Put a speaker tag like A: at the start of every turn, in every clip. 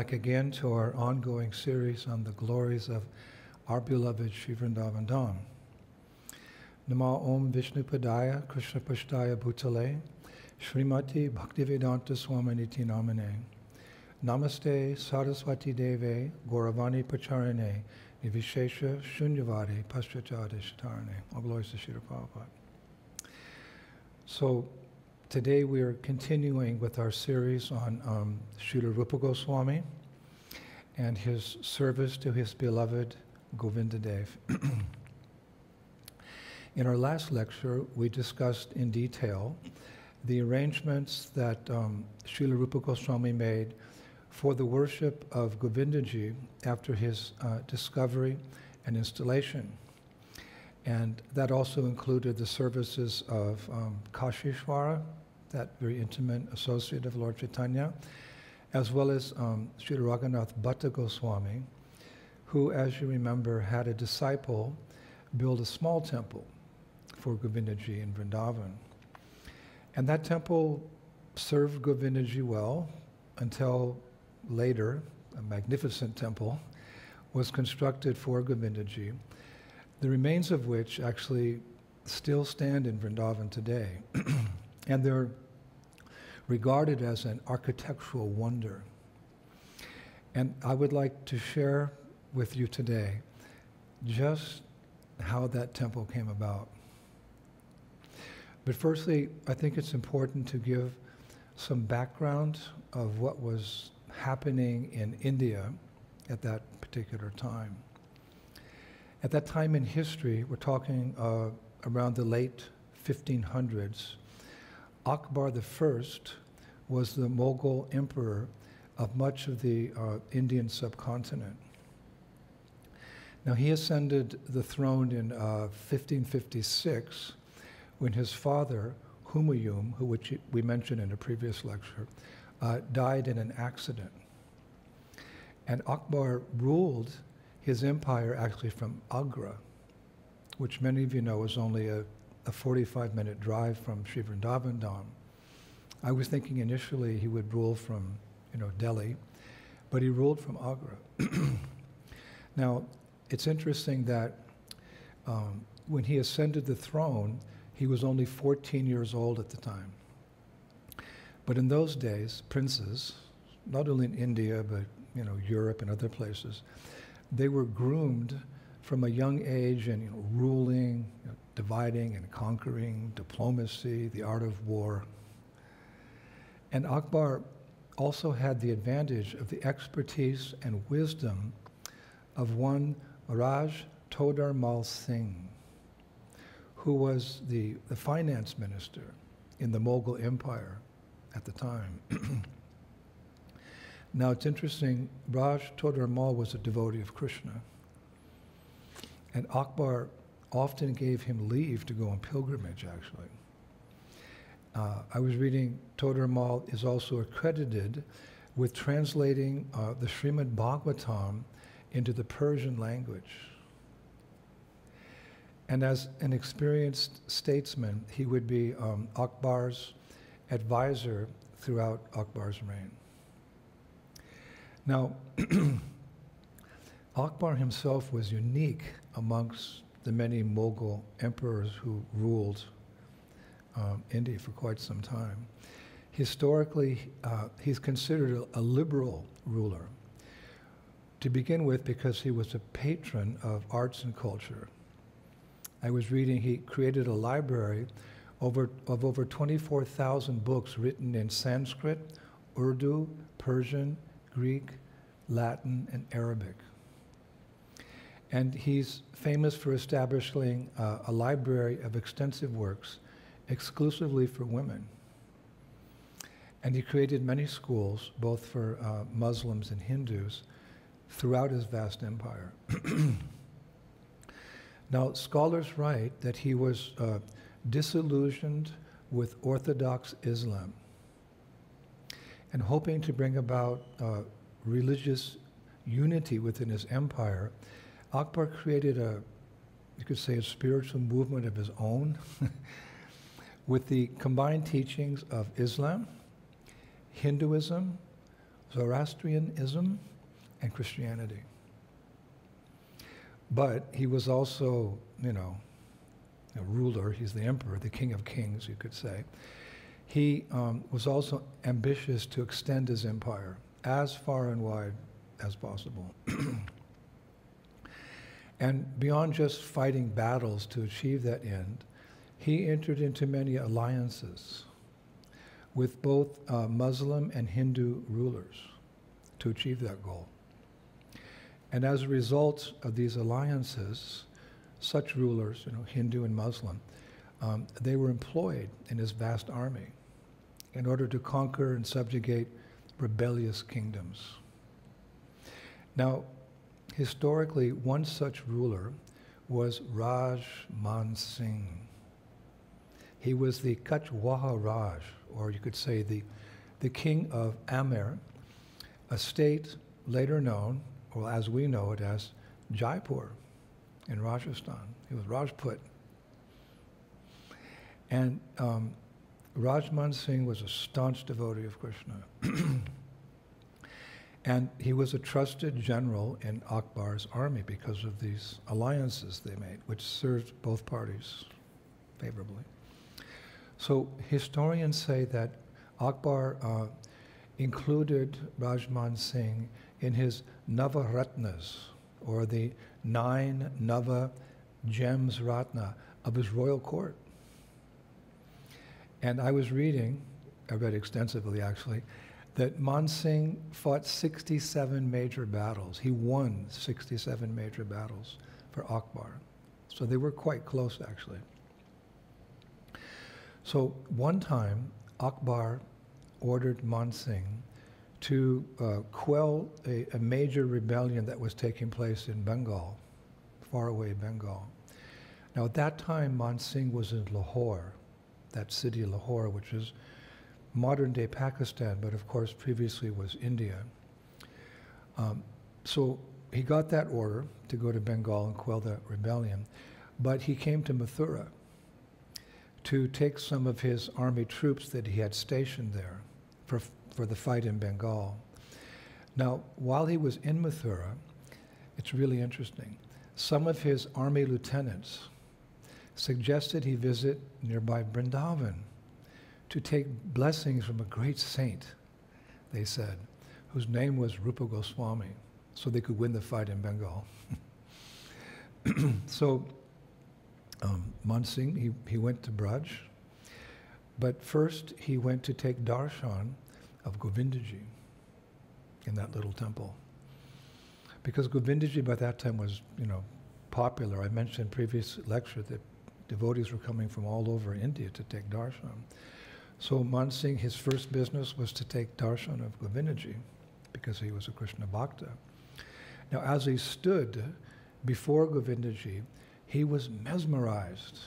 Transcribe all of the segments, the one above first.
A: back again to our ongoing series on the glories of our beloved Sri Vrindavan Dham. Nama Om Vishnu Padaya Krishna Pashtaya Bhutale Srimati Bhaktivedanta Swaminiti Namane Namaste Saraswati Deve Gauravani Pacharane Nivishesha Shunyavadi Paschachade Shatarane. All glories to Srila Prabhupada. So today we are continuing with our series on Srila Jiva Goswami and his service to his beloved Govindadev. In our last lecture, we discussed in detail the arrangements that Srila Jiva Goswami made for the worship of Govindaji after his discovery and installation. And that also included the services of Kashishwara, that very intimate associate of Lord Chaitanya, as well as Srila Raghunath Bhatta Goswami, who, as you remember, had a disciple build a small temple for Govindaji in Vrindavan. And that temple served Govindaji well until later a magnificent temple was constructed for Govindaji, the remains of which actually still stand in Vrindavan today. And they're regarded as an architectural wonder. And I would like to share with you today just how that temple came about. But firstly, I think it's important to give some background of what was happening in India at that particular time. At that time in history, we're talking around the late 1500s, Akbar I was the Moghul emperor of much of the Indian subcontinent. Now, he ascended the throne in 1556 when his father, Humayun, which we mentioned in a previous lecture, died in an accident. And Akbar ruled his empire actually from Agra, which many of you know is only a 45-minute drive from Sri Vrindavan Dham. I was thinking initially he would rule from, Delhi, but he ruled from Agra. Now, it's interesting that when he ascended the throne, he was only 14 years old at the time. But in those days, princes, not only in India, but Europe and other places, they were groomed from a young age in ruling, dividing and conquering, diplomacy, the art of war. And Akbar also had the advantage of the expertise and wisdom of one Raj Todar Mal Singh, who was the finance minister in the Moghul Empire at the time. Now it's interesting, Raj Todar Mal was a devotee of Krishna, and Akbar often gave him leave to go on pilgrimage, actually. I was reading Todar Mal is also accredited with translating the Srimad Bhagavatam into the Persian language. And as an experienced statesman, he would be Akbar's advisor throughout Akbar's reign. Now, Akbar himself was unique amongst the many Mughal emperors who ruled India for quite some time. Historically, he's considered a liberal ruler, to begin with because he was a patron of arts and culture. I was reading he created a library of over 24,000 books written in Sanskrit, Urdu, Persian, Greek, Latin, and Arabic. And he's famous for establishing a library of extensive works exclusively for women. And he created many schools, both for Muslims and Hindus, throughout his vast empire. Now, scholars write that he was disillusioned with Orthodox Islam and hoping to bring about religious unity within his empire, Akbar created you could say, a spiritual movement of his own with the combined teachings of Islam, Hinduism, Zoroastrianism and Christianity. But he was also, a ruler. He's the emperor, the king of kings, you could say. He was also ambitious to extend his empire as far and wide as possible. And beyond just fighting battles to achieve that end, he entered into many alliances with both Muslim and Hindu rulers to achieve that goal. And as a result of these alliances, such rulers, Hindu and Muslim, they were employed in his vast army in order to conquer and subjugate rebellious kingdoms. Now, historically, one such ruler was Raj Man Singh. He was the Kachwaha Raj, or you could say the king of Amer, a state later known, or as we know it, as Jaipur in Rajasthan. He was Rajput. And Rajman Singh was a staunch devotee of Krishna. And he was a trusted general in Akbar's army because of these alliances they made, which served both parties favorably. So historians say that Akbar included Rajman Singh in his Navaratnas, or the 9 Nava gems Ratna of his royal court. And I was reading, I read extensively actually, that Man Singh fought 67 major battles. He won 67 major battles for Akbar. So they were quite close actually. So one time, Akbar ordered Man Singh to quell a major rebellion that was taking place in Bengal, faraway Bengal. Now at that time, Man Singh was in Lahore, that city Lahore, which is modern-day Pakistan, but of course previously was India. So he got that order to go to Bengal and quell the rebellion, but he came to Mathura to take some of his army troops that he had stationed there for the fight in Bengal. Now, while he was in Mathura, it's really interesting. Some of his army lieutenants suggested he visit nearby Vrindavan to take blessings from a great saint, they said, whose name was Rupa Goswami, so they could win the fight in Bengal. So Man Singh, he went to Braj, but first he went to take darshan of Govindaji in that little temple. Because Govindaji by that time was, popular. I mentioned in previous lecture that devotees were coming from all over India to take darshan. So Man Singh, his first business was to take darshan of Govindaji because he was a Krishna Bhakta. Now as he stood before Govindaji, he was mesmerized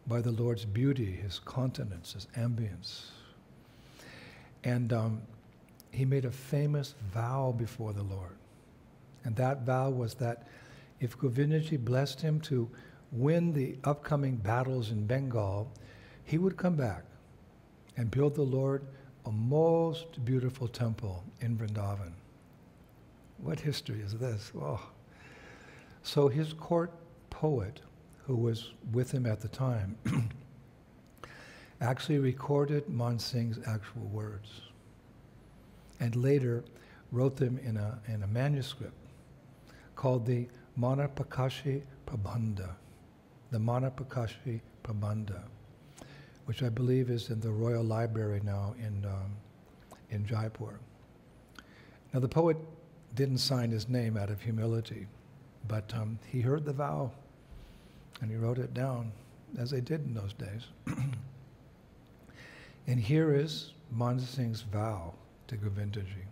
A: by the Lord's beauty, his countenance, his ambience. And he made a famous vow before the Lord. And that vow was that if Govindaji blessed him to win the upcoming battles in Bengal, he would come back and build the Lord a most beautiful temple in Vrindavan. What history is this? Oh. So his court poet, who was with him at the time, actually recorded Man Singh's actual words and later wrote them in a manuscript called the Manapakashi Prabandha, the Manapakashi Prabandha, which I believe is in the Royal Library now in Jaipur. Now the poet didn't sign his name out of humility, but he heard the vow and he wrote it down, as they did in those days. And here is Man Singh's vow to Govindaji.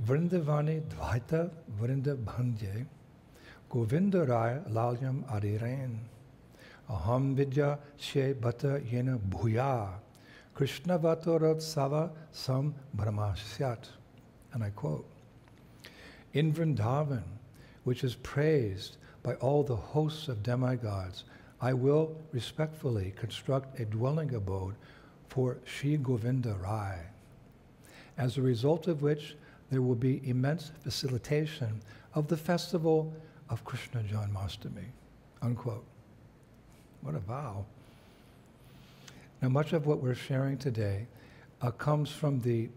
A: Vrindavani Dvaita Vrindabhanje Govinda Rai Lalyam Ariren Aham Vidya She Bata Yena Bhuya Krishna Vatorat Sava Sam Brahmasyat. And I quote, in Vrindavan, which is praised by all the hosts of demigods, I will respectfully construct a dwelling abode for Shri Govinda Rai. as a result of which there will be immense facilitation of the festival of Krishna Janmashtami, unquote. What a vow. Now, much of what we're sharing today comes from the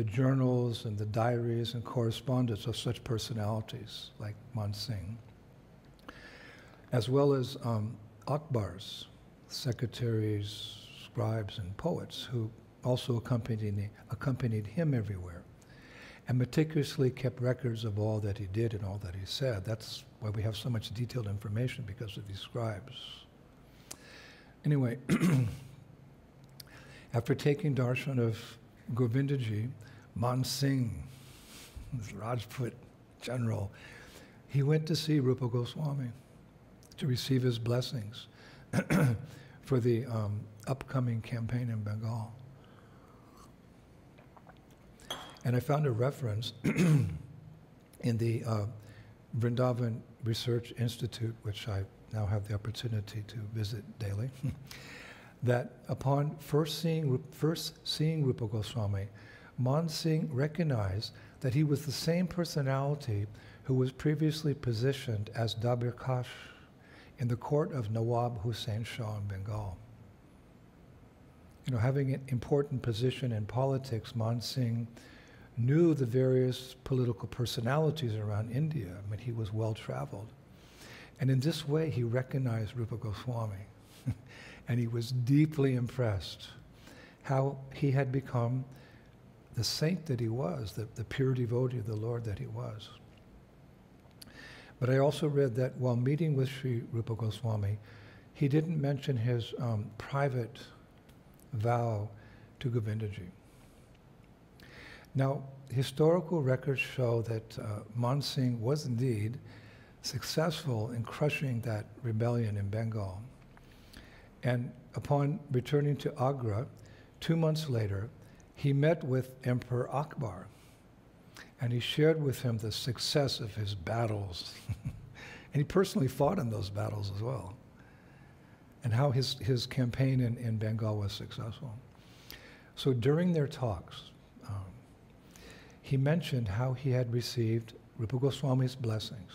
A: journals and the diaries and correspondence of such personalities like Man Singh, as well as Akbar's secretaries, scribes, and poets who also accompanied him everywhere and meticulously kept records of all that he did and all that he said. That's why we have so much detailed information, because of these scribes. Anyway, after taking darshan of Govindaji, Man Singh, this Rajput general, he went to see Rupa Goswami to receive his blessings for the upcoming campaign in Bengal. And I found a reference in the Vrindavan Research Institute, which I now have the opportunity to visit daily, that upon first seeing Rupa Goswami, Man Singh recognized that he was the same personality who was previously positioned as Dabir Kash in the court of Nawab Hussain Shah in Bengal. You know, having an important position in politics, Man Singh knew the various political personalities around India. I mean, he was well-traveled. And in this way, he recognized Rupa Goswami. And he was deeply impressed how he had become the saint that he was, the pure devotee of the Lord that he was. But I also read that while meeting with Sri Rupa Goswami, he didn't mention his private vow to Govindaji. Now, historical records show that Man Singh was indeed successful in crushing that rebellion in Bengal. And upon returning to Agra, 2 months later, he met with Emperor Akbar, and he shared with him the success of his battles. And he personally fought in those battles as well, and how his campaign in Bengal was successful. So during their talks, he mentioned how he had received Rupa Goswami's blessings.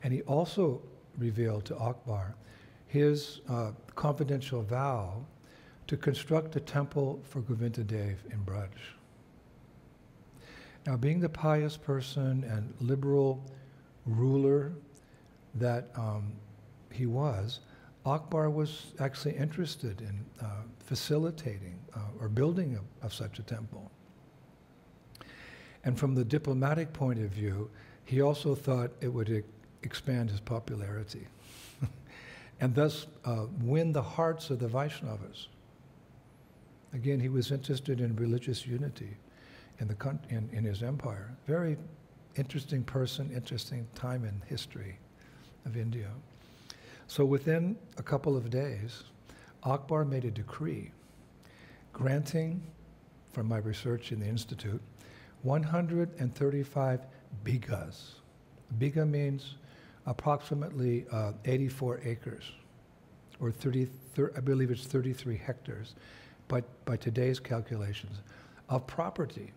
A: And he also revealed to Akbar his confidential vow to construct a temple for Govinda Dev in Braj. Now, being the pious person and liberal ruler that he was, Akbar was actually interested in facilitating or building of such a temple. And from the diplomatic point of view, he also thought it would expand his popularity and thus win the hearts of the Vaishnavas. Again, he was interested in religious unity in his empire. Very interesting person, interesting time in history of India. So within a couple of days, Akbar made a decree granting, from my research in the Institute, 135 bighas. Bigha means approximately 84 acres, or I believe it's 33 hectares, but by today's calculations, of property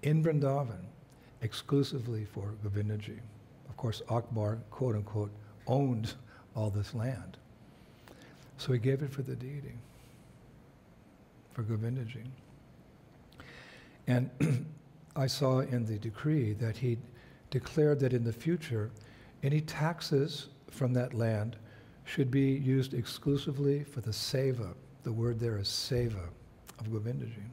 A: in Vrindavan, exclusively for Govindaji. Of course, Akbar, quote unquote, owned all this land. So he gave it for the deity, for Govindaji. And I saw in the decree that he declared that in the future, any taxes from that land should be used exclusively for the seva. The word there is seva, of Govindaji.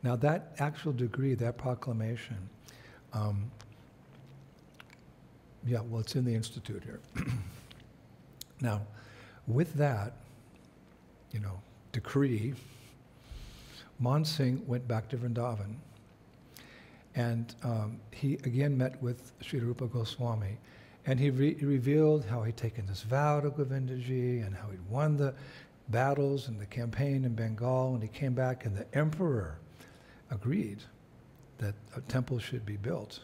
A: Now that actual decree, that proclamation, it's in the Institute here. Now, with that, decree, Man Singh went back to Vrindavan, and he again met with Sri Rupa Goswami, and he revealed how he'd taken this vow to Govindaji and how he'd won the battles and the campaign in Bengal, and he came back and the emperor agreed that a temple should be built.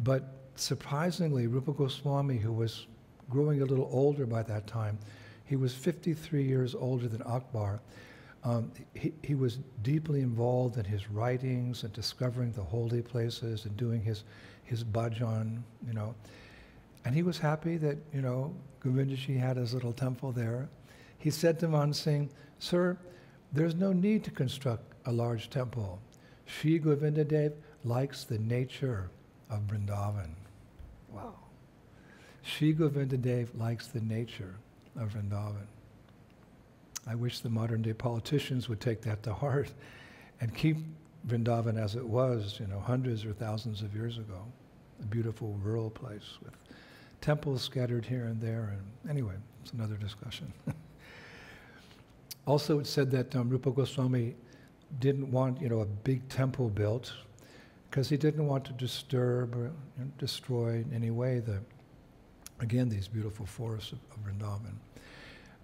A: But surprisingly, Rupa Goswami, who was growing a little older by that time, he was 53 years older than Akbar, He was deeply involved in his writings and discovering the holy places and doing his bhajan, And he was happy that, Govindaji had his little temple there. He said to Man Singh, "Sir, there's no need to construct a large temple. Shri Govindadev likes the nature of Vrindavan." Wow. Shri Govindadev likes the nature of Vrindavan. I wish the modern day politicians would take that to heart and keep Vrindavan as it was, hundreds or thousands of years ago. A beautiful rural place with temples scattered here and there. And anyway, it's another discussion. Also, it's said that Rupa Goswami didn't want, a big temple built because he didn't want to disturb or destroy in any way these beautiful forests of Vrindavan.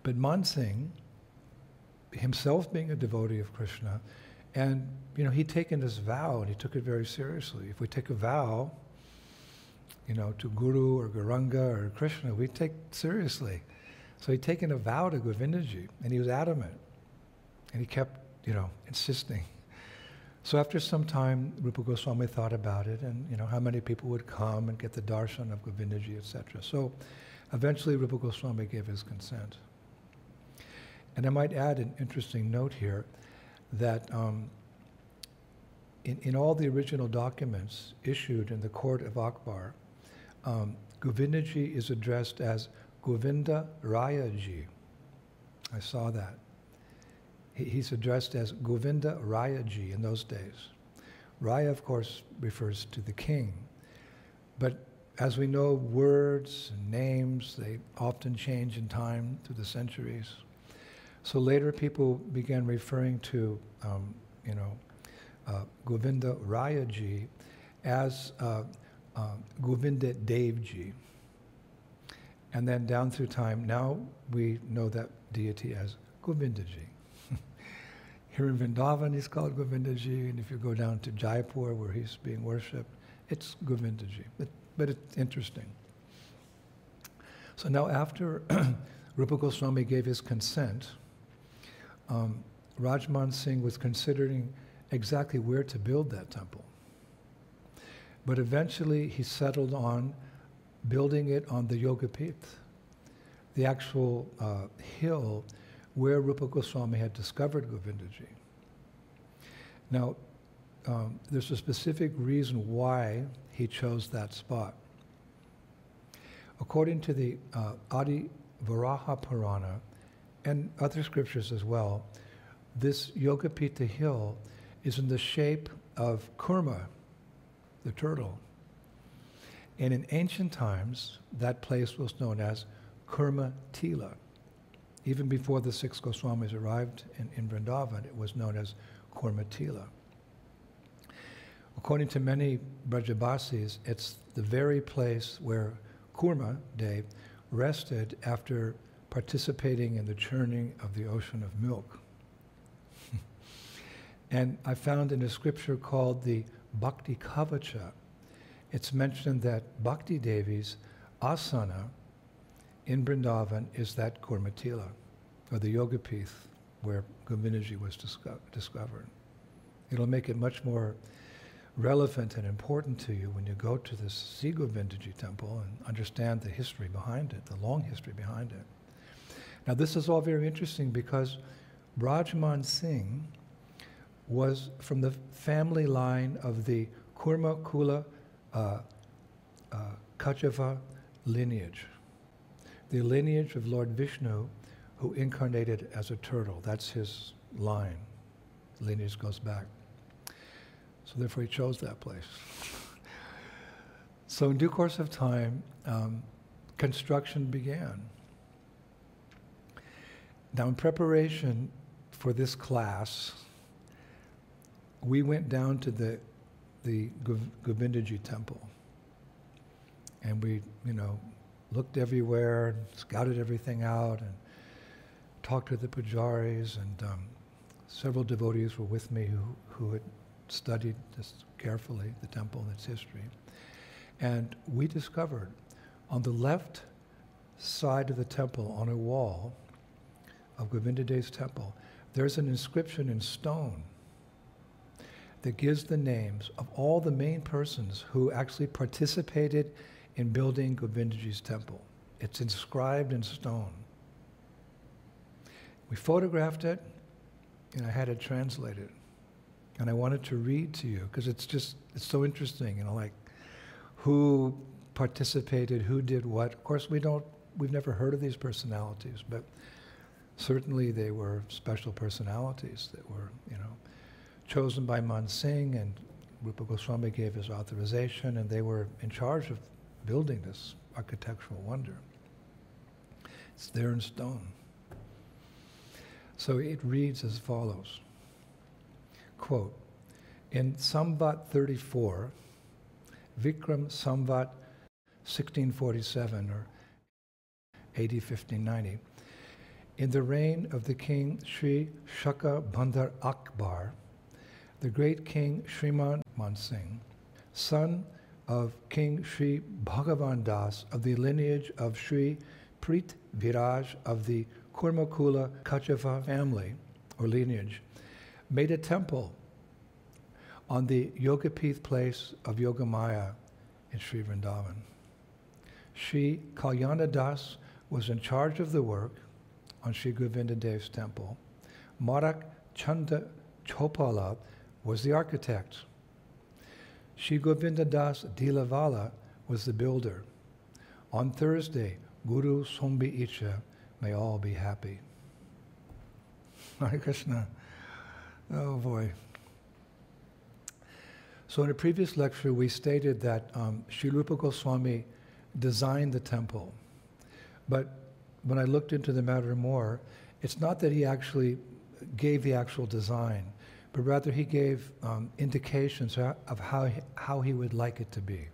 A: But Man Singh, himself being a devotee of Krishna, and he'd taken this vow and he took it very seriously. If we take a vow, to Guru or Gauranga or Krishna, we take it seriously. So he'd taken a vow to Govindaji, and he was adamant. And he kept, insisting. So after some time, Rupa Goswami thought about it, and, how many people would come and get the darshan of Govindaji, etc. So eventually Rupa Goswami gave his consent. And I might add an interesting note here, that in all the original documents issued in the court of Akbar, Govindaji is addressed as Govinda Rayaji. I saw that. He's addressed as Govinda Rayaji in those days. Raya, of course, refers to the king. But as we know, words and names, they often change in time through the centuries. So later people began referring to, Govinda Rayaji as Govinda Devji. And then down through time, now we know that deity as Govindaji. Here in Vrindavan, he's called Govindaji, and if you go down to Jaipur, where he's being worshipped, it's Govindaji. But it's interesting. So now after Rupa Goswami gave his consent, Rajman Singh was considering exactly where to build that temple. But eventually he settled on building it on the Yogapith, the actual hill where Rupa Goswami had discovered Govindaji. Now, there's a specific reason why he chose that spot. According to the Adi Varaha Purana and other scriptures as well, this Yogapita hill is in the shape of Kurma, the turtle. And in ancient times, that place was known as Kurma Tila. Even before the six Goswamis arrived in Vrindavan, it was known as Kurma Tila. According to many Brajabasis, it's the very place where Kurma Dev rested after participating in the churning of the ocean of milk. And I found in a scripture called the Bhakti Kavacha, it's mentioned that Bhakti Devi's asana in Vrindavan is that Kurmatila, or the Yogapith, where Govindaji was discovered. It'll make it much more relevant and important to you when you go to this see Govindaji temple and understand the history behind it, the long history behind it. Now this is all very interesting because Rajman Singh was from the family line of the Kurma Kula Kachava lineage, the lineage of Lord Vishnu who incarnated as a turtle. That's his line. The lineage goes back. So therefore he chose that place. So in due course of time, construction began. Now in preparation for this class, we went down to the Govindaji temple. And we, looked everywhere, scouted everything out, and talked to the pujaris, and several devotees were with me who had studied this carefully, the temple and its history. And we discovered on the left side of the temple, on a wall of Govindadev's temple, there's an inscription in stone that gives the names of all the main persons who actually participated in building Govindaji's temple. It's inscribed in stone. We photographed it, and I had it translated. And I wanted to read to you, because it's so interesting, like who participated, who did what. Of course, we've never heard of these personalities, but certainly they were special personalities that were, chosen by Man Singh, and Rupa Goswami gave his authorization, and they were in charge of building this architectural wonder. It's there in stone. So it reads as follows, quote, in Samvat 34, Vikram Samvat 1647 or AD 1590, in the reign of the king Sri Shaka Bandar Akbar, the great king Shriman Man Singh, son of King Sri Bhagavan Das of the lineage of Sri Prit Viraj of the Kurmakula Kachava family or lineage, made a temple on the Yogapith place of Yogamaya in Sri Vrindavan. Sri Kalyana Das was in charge of the work on Sri Govinda Dev's temple. Marak Chanda Chopala was the architect. Sri Govinda Das Dilavala was the builder. On Thursday, Guru Sombi Icha, may all be happy. Hare Krishna. Oh boy. So in a previous lecture, we stated that Sri Rupa Goswami designed the temple. But when I looked into the matter more, it's not that he actually gave the actual design, but rather he gave indications of how he would like it to be.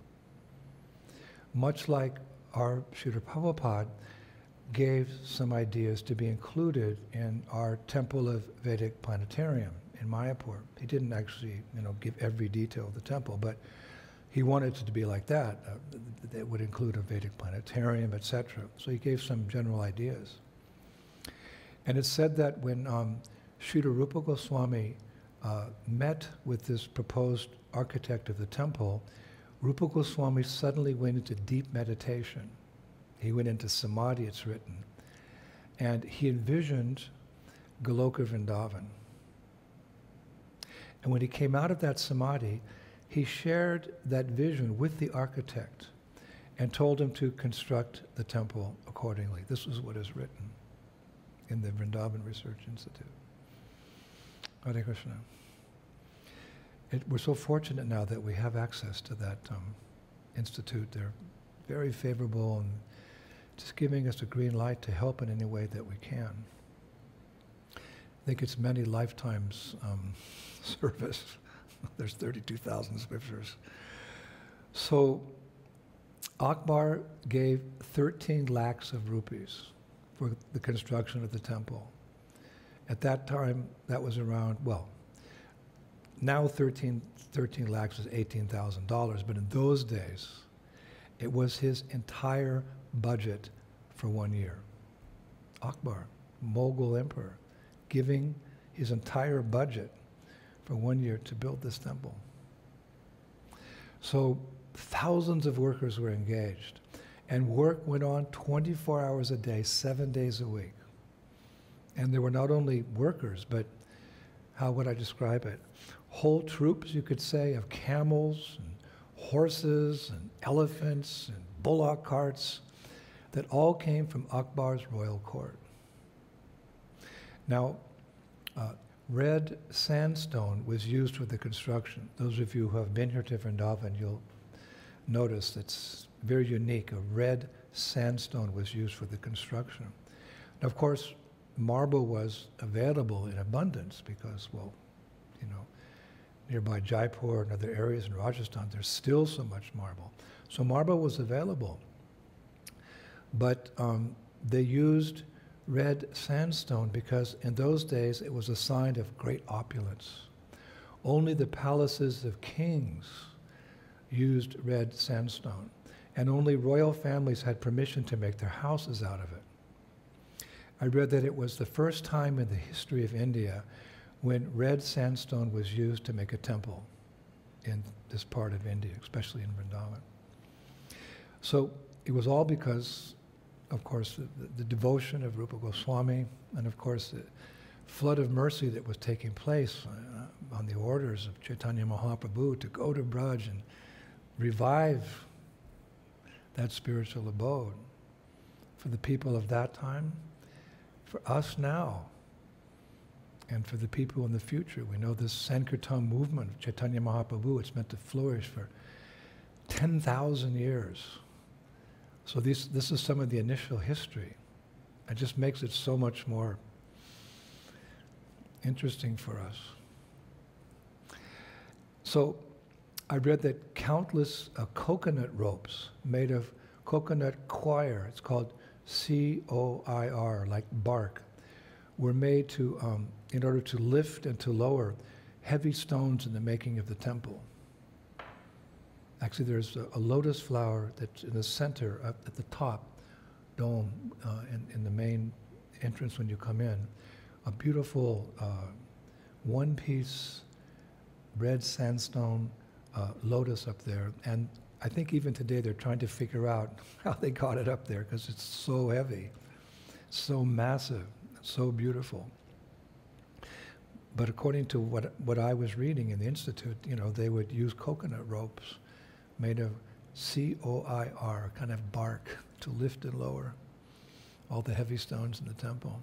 A: Much like our Srila Prabhupada gave some ideas to be included in our Temple of Vedic Planetarium in Mayapur. He didn't actually, give every detail of the temple, but he wanted it to be like that. That would include a Vedic planetarium, etc. So he gave some general ideas. And it's said that when Srila Rupa Goswami met with this proposed architect of the temple, Rupa Goswami suddenly went into deep meditation. He went into samadhi, it's written. And he envisioned Goloka Vrindavan. And when he came out of that samadhi, he shared that vision with the architect and told him to construct the temple accordingly. This is what is written in the Vrindavan Research Institute. Hare Krishna. We're so fortunate now that we have access to that institute. They're very favorable and just giving us a green light to help in any way that we can. I think it's many lifetimes service. There's 32,000 scriptures. So Akbar gave 13 lakhs of rupees for the construction of the temple. At that time, that was around, now 13 lakhs is $18,000, but in those days, it was his entire budget for 1 year. Akbar, Moghul emperor, giving his entire budget for 1 year to build this temple. So thousands of workers were engaged, and work went on 24 hours a day, 7 days a week. And there were not only workers, but how would I describe it? Whole troops, you could say, of camels and horses and elephants and bullock carts that all came from Akbar's royal court. Now, red sandstone was used for the construction. Those of you who have been here to Vrindavan, you'll notice it's very unique. A red sandstone was used for the construction. Now, of course, marble was available in abundance because, nearby Jaipur and other areas in Rajasthan, there's still so much marble. So marble was available. But they used red sandstone because in those days it was a sign of great opulence. Only the palaces of kings used red sandstone, and only royal families had permission to make their houses out of it. I read that it was the first time in the history of India when red sandstone was used to make a temple in this part of India, especially in Vrindavan. So it was all because, of course, the devotion of Rupa Goswami, and of course the flood of mercy that was taking place on the orders of Chaitanya Mahaprabhu to go to Braj and revive that spiritual abode for the people of that time, for us now, and for the people in the future. We know this Sankirtan movement of Chaitanya Mahaprabhu, it's meant to flourish for 10,000 years. So this is some of the initial history. It just makes it so much more interesting for us. So I read that countless coconut ropes made of coconut coir, it's called C-O-I-R, like bark, were made to, in order to lift and to lower heavy stones in the making of the temple. Actually, there's a lotus flower that's in the center, up at the top dome, in the main entrance when you come in. A beautiful one-piece red sandstone lotus up there. And I think even today they're trying to figure out how they got it up there because it's so heavy, so massive, so beautiful. But according to what I was reading in the Institute, you know, they would use coconut ropes made of C-O-I-R, kind of bark, to lift and lower all the heavy stones in the temple.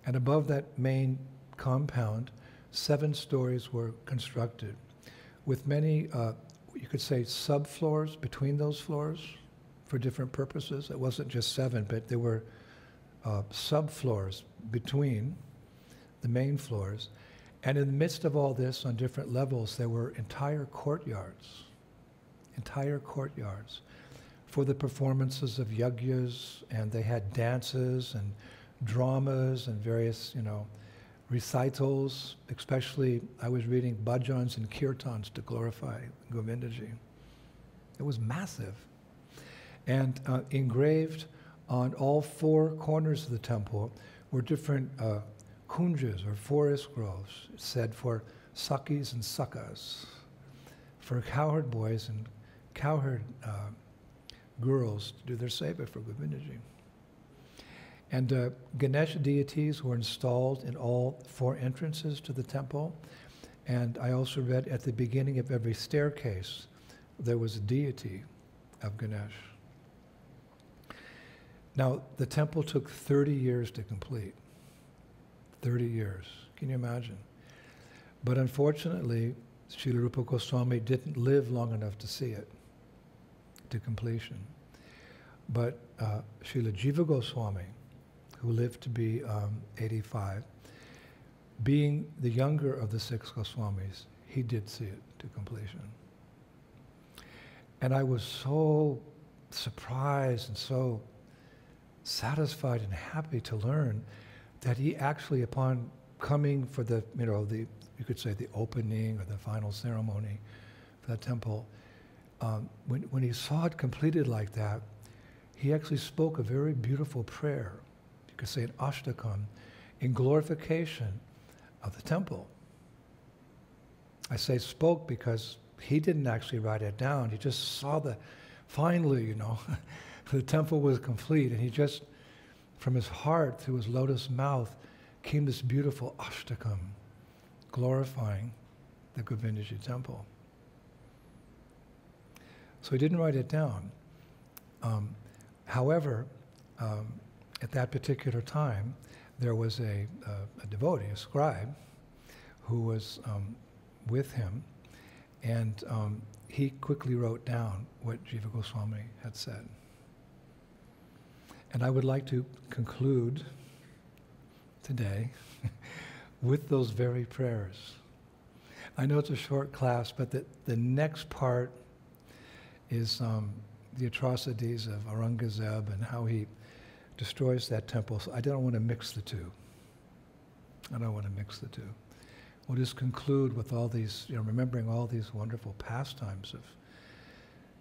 A: And above that main compound, 7 stories were constructed with many, you could say, subfloors between those floors for different purposes. It wasn't just 7, but there were subfloors between the main floors. And in the midst of all this, on different levels, there were entire courtyards for the performances of yagyas, and they had dances and dramas and various, you know, recitals. Especially, I was reading bhajans and kirtans to glorify Govindaji. It was massive. And engraved on all 4 corners of the temple were different kunjas, or forest groves, it said, for sakis and sakas, for cowherd boys and cowherd girls to do their seva for Govindaji. And Ganesh deities were installed in all 4 entrances to the temple. And I also read at the beginning of every staircase, there was a deity of Ganesh. Now, the temple took 30 years to complete. 30 years. Can you imagine? But unfortunately, Srila Rupa Goswami didn't live long enough to see it to completion. But Srila Jiva Goswami, who lived to be 85, being the younger of the 6 Goswamis, he did see it to completion. And I was so surprised and so satisfied and happy to learn that he actually, upon coming for the, you know, you could say the opening or the final ceremony for that temple, when he saw it completed like that, he actually spoke a very beautiful prayer, you could say an ashtakam, in glorification of the temple. I say spoke because he didn't actually write it down. He just saw finally, you know, the temple was complete, and he just, from his heart, through his lotus mouth, came this beautiful ashtakam, glorifying the Govindaji temple. So he didn't write it down. However, at that particular time, there was a devotee, a scribe, who was with him, and he quickly wrote down what Jiva Goswami had said. And I would like to conclude today with those very prayers. I know it's a short class, but the next part is the atrocities of Aurangzeb and how he destroys that temple. So I don't want to mix the two. I don't want to mix the two. We'll just conclude with all these, you know, remembering all these wonderful pastimes of,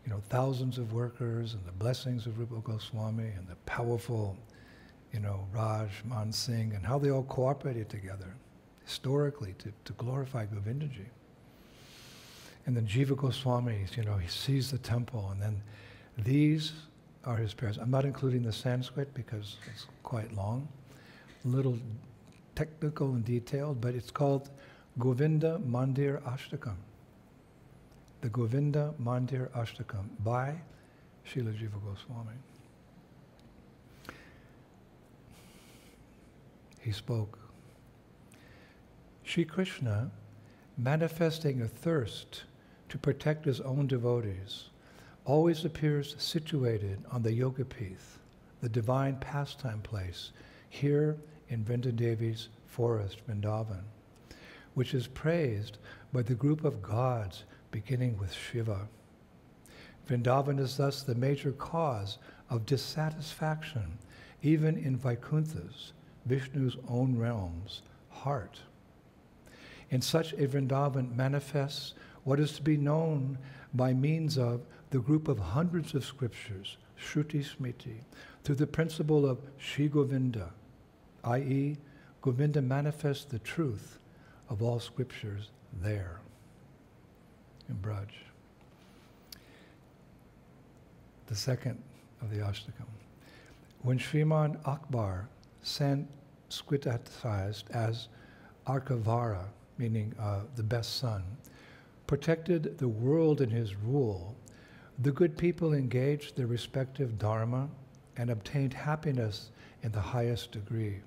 A: you know, thousands of workers and the blessings of Rupa Goswami and the powerful Raj, Man Singh, and how they all cooperated together historically to glorify Govindaji. And then Jiva Goswami, he sees the temple, and then these are his prayers. I'm not including the Sanskrit because it's quite long, a little technical and detailed, but it's called Govinda Mandir Ashtakam. The Govinda Mandir Ashtakam by Srila Jiva Goswami. He spoke. Sri Krishna, manifesting a thirst to protect his own devotees, always appears situated on the Yogapith, the divine pastime place, here in Vrindadevi's forest, Vrindavan, which is praised by the group of gods beginning with Shiva. Vrindavan is thus the major cause of dissatisfaction, even in Vaikuntha's, Vishnu's own realm's, heart. In such a Vrindavan manifests what is to be known by means of the group of hundreds of scriptures, Shruti Smriti, through the principle of Shri Govinda, i.e., Govinda manifests the truth of all scriptures there, in Braj. The second of the Ashtakam. When Sriman Akbar, Sanskritized as Arkavara, meaning the best son, protected the world in his rule, the good people engaged their respective dharma and obtained happiness in the highest degree.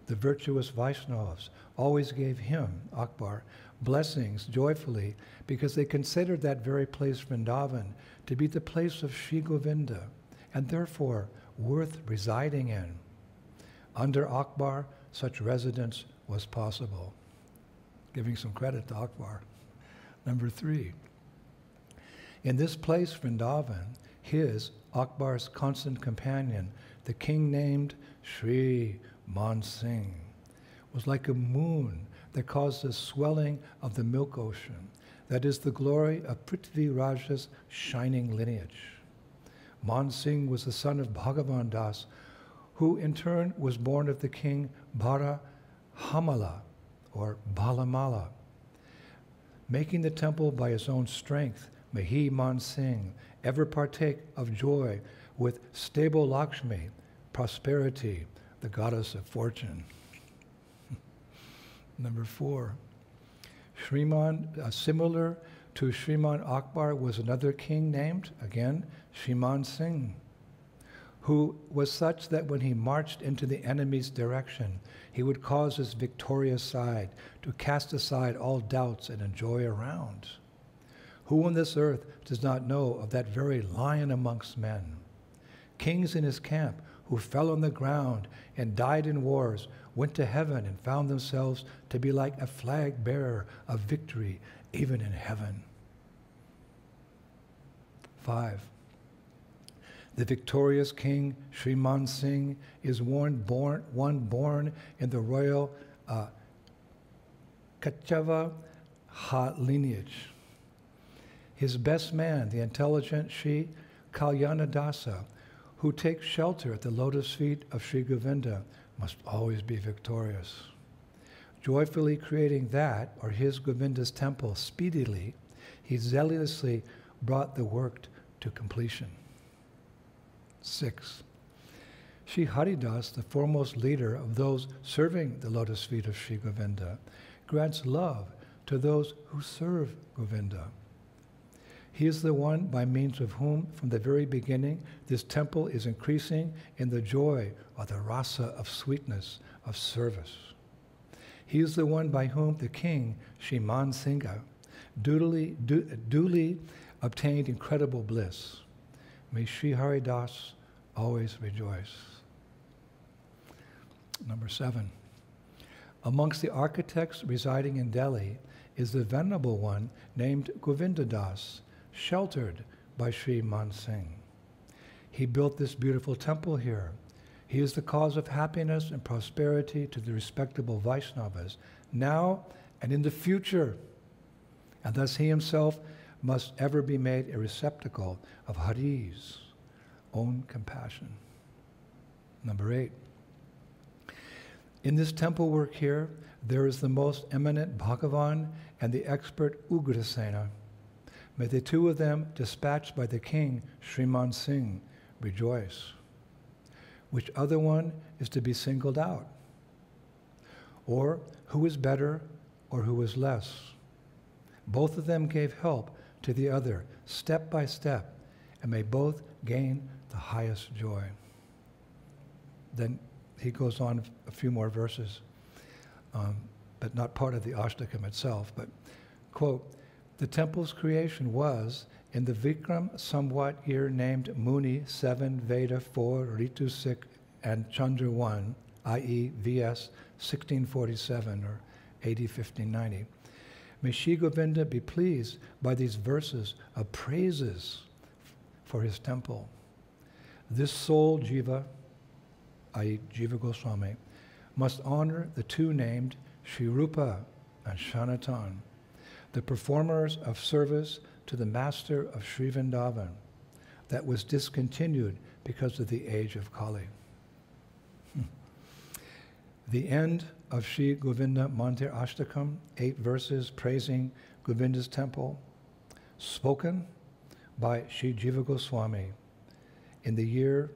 A: The virtuous Vaishnavas always gave him, Akbar, blessings joyfully because they considered that very place, Vrindavan, to be the place of Shri Govinda and therefore worth residing in. Under Akbar, such residence was possible. Giving some credit to Akbar. Number 3. In this place, Vrindavan, his, Akbar's constant companion, the king named Sri Man Singh, was like a moon that caused the swelling of the milk ocean, that is the glory of Prithvi Raja's shining lineage. Man Singh was the son of Bhagavan Das, who in turn was born of the king Bharahamala, or Balamala. Making the temple by his own strength, may he, Man Singh, ever partake of joy with stable Lakshmi, prosperity, the goddess of fortune. Number 4. Similar to Sriman Akbar was another king named, again, Shriman Singh, who was such that when he marched into the enemy's direction, he would cause his victorious side to cast aside all doubts and enjoy a round. Who on this earth does not know of that very lion amongst men? Kings in his camp who fell on the ground and died in wars went to heaven and found themselves to be like a flag bearer of victory even in heaven. 5. The victorious king, Shriman Singh, is one born in the royal Kachava lineage. His best man, the intelligent Sri Kalyanadasa, who takes shelter at the lotus feet of Sri Govinda, must always be victorious. Joyfully creating that, or his Govinda's temple, speedily, he zealously brought the work to completion. 6. Sri Haridas, the foremost leader of those serving the lotus feet of Sri Govinda, grants love to those who serve Govinda. He is the one by means of whom, from the very beginning, this temple is increasing in the joy or the rasa of sweetness of service. He is the one by whom the king, Shriman Singha, duly obtained incredible bliss. May Sri Haridas always rejoice. Number 7. Amongst the architects residing in Delhi is the venerable one named Govindadas, sheltered by Sri Man Singh. He built this beautiful temple here. He is the cause of happiness and prosperity to the respectable Vaishnavas, now and in the future. And thus he himself must ever be made a receptacle of Hari's own compassion. Number 8. In this temple work here, there is the most eminent Bhagavan and the expert Ugrasena. May the two of them, dispatched by the king, Sriman Singh, rejoice. Which other one is to be singled out? Or who is better or who is less? Both of them gave help to the other, step by step, and may both gain the highest joy. Then he goes on a few more verses, but not part of the Ashtakam itself, but, quote, the temple's creation was, in the Vikram somewhat year named Muni 7, Veda 4, Ritu 6, and Chandra 1, i.e. VS 1647 or AD 1590. May Shri Govinda be pleased by these verses of praises for his temple. This soul Jiva, i.e. Jiva Goswami, must honor the two named Sri Rupa and Sanatan, the performers of service to the master of Sri Vrindavan that was discontinued because of the age of Kali. The end of Sri Govinda Mandir Ashtakam, 8 verses praising Govinda's temple, spoken by Sri Jiva Goswami in the year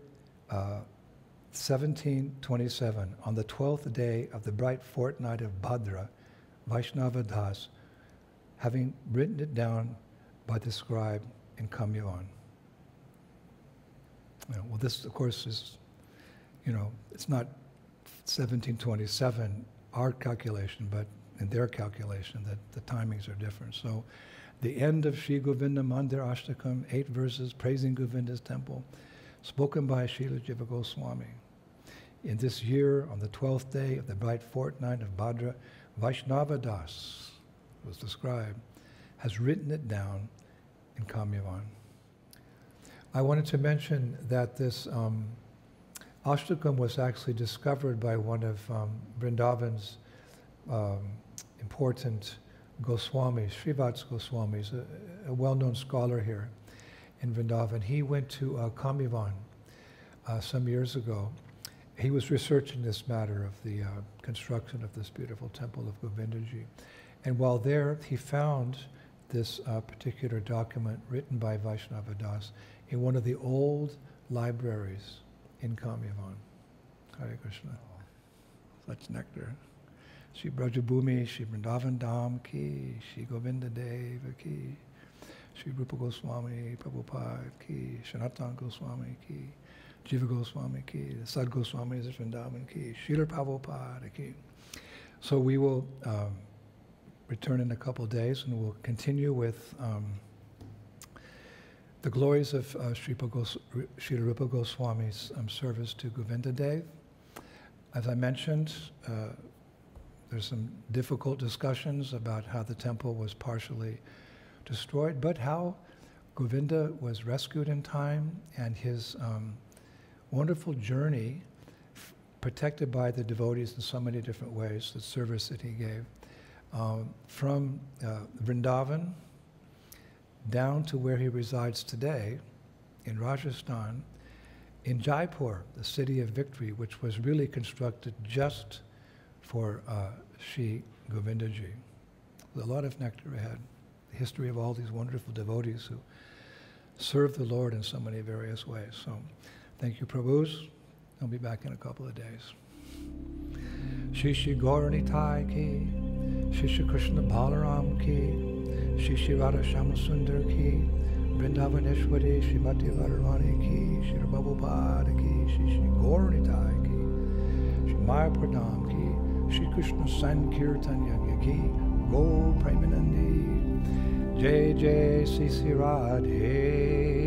A: 1727, on the 12th day of the bright fortnight of Bhadra, Vaishnava Das, having written it down by the scribe in Kamyavan. Well, this, of course, is, it's not 1727, our calculation, but in their calculation, that the timings are different. So the end of Sri Govinda Mandir Ashtakam, 8 verses praising Govinda's temple, spoken by Srila Jiva Goswami. In this year, on the 12th day of the bright fortnight of Bhadra, Vaishnava Das, was the scribe, has written it down in Kamyavan. I wanted to mention that this Ashtakam was actually discovered by one of Vrindavan's important Goswamis, Srivats Goswamis, a well-known scholar here in Vrindavan. He went to Kamyavan some years ago. He was researching this matter of the construction of this beautiful temple of Govindaji. And while there, he found this particular document written by Vaishnava Das in one of the old libraries in Kamyavan. Hare Krishna. Such nectar. Shri Brajabhumi, Shri Vrindavan Dham ki, Shri Govinda Deva ki, Shri Rupa Goswami Prabhupada ki, Sanatana Goswami ki, Jiva Goswami ki, the Sad Goswamis of Vrindavan ki, Srila Prabhupada ki. So we will return in a couple of days, and we'll continue with the glories of Srila Rupa Goswami's service to Govinda Dev. As I mentioned, there's some difficult discussions about how the temple was partially destroyed, but how Govinda was rescued in time, and his wonderful journey, protected by the devotees in so many different ways, the service that he gave, from Vrindavan down to where he resides today in Rajasthan, in Jaipur, the city of victory, which was really constructed just for Shri Govindaji. There's a lot of nectar ahead. The history of all these wonderful devotees who serve the Lord in so many various ways. So thank you, Prabhus. I'll be back in a couple of days. Shri Shri Gauranitai ki, Shri Shri Krishna Balaram ki, Shri Shri Radha Shyamasundar ki, Vrindavaneshwari Srimati Radharani ki, Shri Prabhupada ki, Shri Shri Gauranitai ki, Shri Maya Pradam ki, Shri Krishna Sankirtanya ki, Go Premanandi, Jai Jai Sri Sri Radhe.